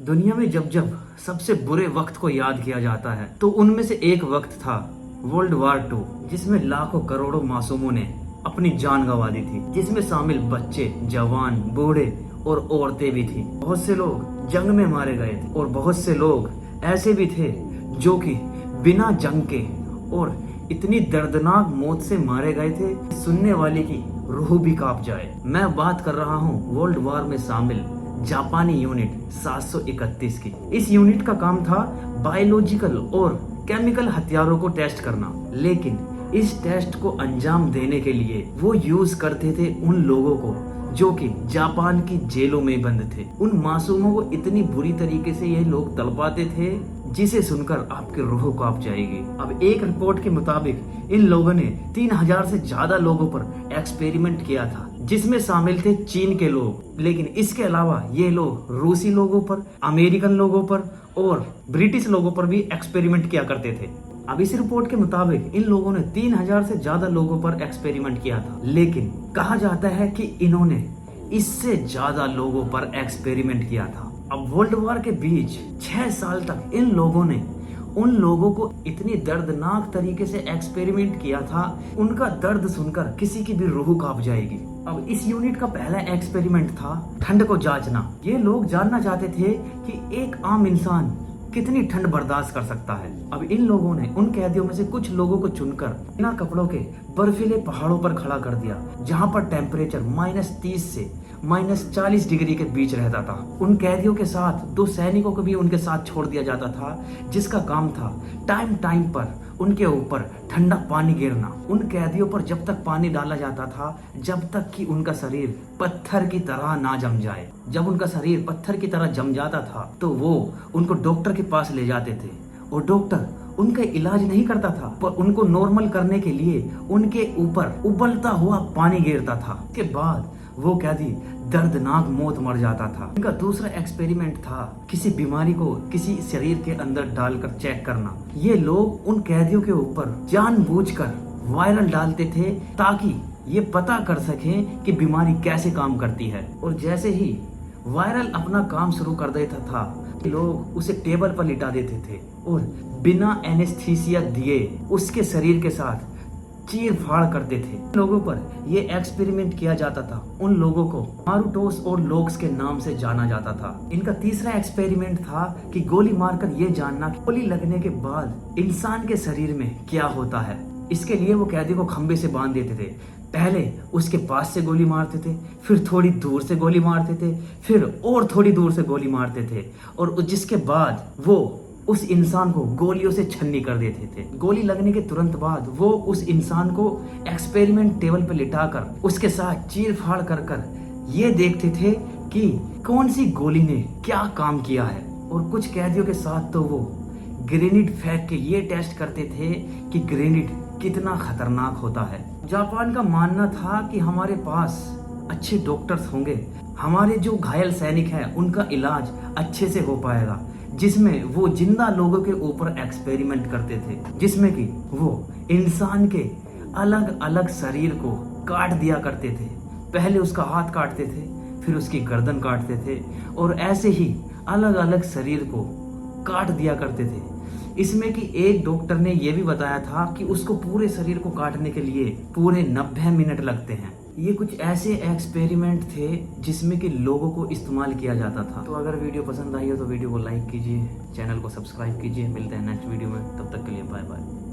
दुनिया में जब जब सबसे बुरे वक्त को याद किया जाता है तो उनमें से एक वक्त था वर्ल्ड वार टू, जिसमें लाखों करोड़ों मासूमों ने अपनी जान गंवा दी थी, जिसमें शामिल बच्चे, जवान, बूढ़े और औरतें भी थी। बहुत से लोग जंग में मारे गए थे और बहुत से लोग ऐसे भी थे जो कि बिना जंग के और इतनी दर्दनाक मौत से मारे गए थे, सुनने वाले की रूह भी कांप जाए। मैं बात कर रहा हूँ वर्ल्ड वार में शामिल जापानी यूनिट 731 की। इस यूनिट का काम था बायोलॉजिकल और केमिकल हथियारों को टेस्ट करना, लेकिन इस टेस्ट को अंजाम देने के लिए वो यूज करते थे उन लोगों को जो कि जापान की जेलों में बंद थे। उन मासूमों को इतनी बुरी तरीके से ये लोग तड़पाते थे जिसे सुनकर आपकी रूह कांप जाएगी। अब एक रिपोर्ट के मुताबिक इन लोगों ने 3000 से ज्यादा लोगों पर एक्सपेरिमेंट किया था, जिसमें शामिल थे चीन के लोग, लेकिन इसके अलावा ये लोग रूसी लोगों पर, अमेरिकन लोगों पर और ब्रिटिश लोगों पर भी एक्सपेरिमेंट किया करते थे। अब इस रिपोर्ट के मुताबिक इन लोगों ने 3000 से ज्यादा लोगों पर एक्सपेरिमेंट किया था, लेकिन कहा जाता है कि इन्होंने इससे ज्यादा लोगों पर एक्सपेरिमेंट किया था। अब वर्ल्ड वॉर के बीच 6 साल तक इन लोगों ने उन लोगों को इतनी दर्दनाक तरीके से एक्सपेरिमेंट किया था, उनका दर्द सुनकर किसी की भी रूह कांप जाएगी। अब इस यूनिट का पहला एक्सपेरिमेंट था ठंड को जांचना। ये लोग जानना चाहते थे कि एक आम इंसान कितनी ठंड बर्दाश्त कर सकता है। अब इन लोगों ने उन कैदियों में से कुछ लोगों को चुनकर बिना कपड़ों के बर्फीले पहाड़ों पर खड़ा कर दिया, जहां पर टेम्परेचर -30 से -40 डिग्री के बीच रहता था। उन कैदियों के साथ 2 सैनिकों को भी उनके साथ छोड़ दिया जाता था, जिसका काम था टाइम टाइम पर उनके ऊपर ठंडा पानी गिरना। उन कैदियों पर जब तक पानी डाला जाता था जब तक कि उनका शरीर पत्थर की तरह ना जम जाए। जब उनका शरीर पत्थर की तरह जम जाता था तो वो उनको डॉक्टर के पास ले जाते थे और डॉक्टर उनका इलाज नहीं करता था, पर उनको नॉर्मल करने के लिए उनके ऊपर उबलता हुआ पानी गिरता था। के बाद वो कैदी दर्दनाक मौत मर जाता था। इनका दूसरा एक्सपेरिमेंट था किसी बीमारी को किसी शरीर के अंदर डालकर चेक करना। ये लोग उन कैदियों के ऊपर जानबूझकर वायरल डालते थे ताकि ये पता कर सकें कि बीमारी कैसे काम करती है। और जैसे ही वायरल अपना काम शुरू कर देता था, लोग उसे टेबल पर लिटा देते थे और बिना एनेस्थीसिया दिए उसके शरीर के साथ चीर फाड़ करते थे। लोगों पर ये एक्सपेरिमेंट किया जाता था। उन लोगों को मारुटोस और लोक्स के नाम से जाना जाता था। इनका तीसरा एक्सपेरिमेंट था कि गोली मारकर ये जानना कि गोली लगने के बाद इंसान के शरीर में क्या होता है। इसके लिए वो कैदी को खंबे से बांध देते थे। पहले उसके पास से गोली मारते थे, फिर थोड़ी दूर से गोली मारते थे, फिर और थोड़ी दूर से गोली मारते थे, और जिसके बाद वो उस इंसान को गोलियों से छन्नी कर देते थे। गोली लगने के तुरंत बाद वो उस इंसान को एक्सपेरिमेंट टेबल पर लिटाकर उसके साथ चीर फाड़ कर ये देखते थे कि कौन सी गोली ने क्या काम किया है। और कुछ कैदियों के साथ तो वो ग्रेनेड फेंक के ये टेस्ट करते थे कि ग्रेनेड कितना खतरनाक होता है। जापान का मानना था कि हमारे पास अच्छे डॉक्टर्स होंगे, हमारे जो घायल सैनिक हैं उनका इलाज अच्छे से हो पाएगा, जिसमें वो जिंदा लोगों के ऊपर एक्सपेरिमेंट करते थे, जिसमें कि वो इंसान के अलग अलग शरीर को काट दिया करते थे। पहले उसका हाथ काटते थे, फिर उसकी गर्दन काटते थे, और ऐसे ही अलग अलग शरीर को काट दिया करते थे। इसमें कि एक डॉक्टर ने यह भी बताया था कि उसको पूरे शरीर को काटने के लिए पूरे 90 मिनट लगते हैं। ये कुछ ऐसे एक्सपेरिमेंट थे जिसमें कि लोगों को इस्तेमाल किया जाता था। तो अगर वीडियो पसंद आई हो तो वीडियो को लाइक कीजिए, चैनल को सब्सक्राइब कीजिए। मिलते हैं नेक्स्ट वीडियो में, तब तक के लिए बाय बाय।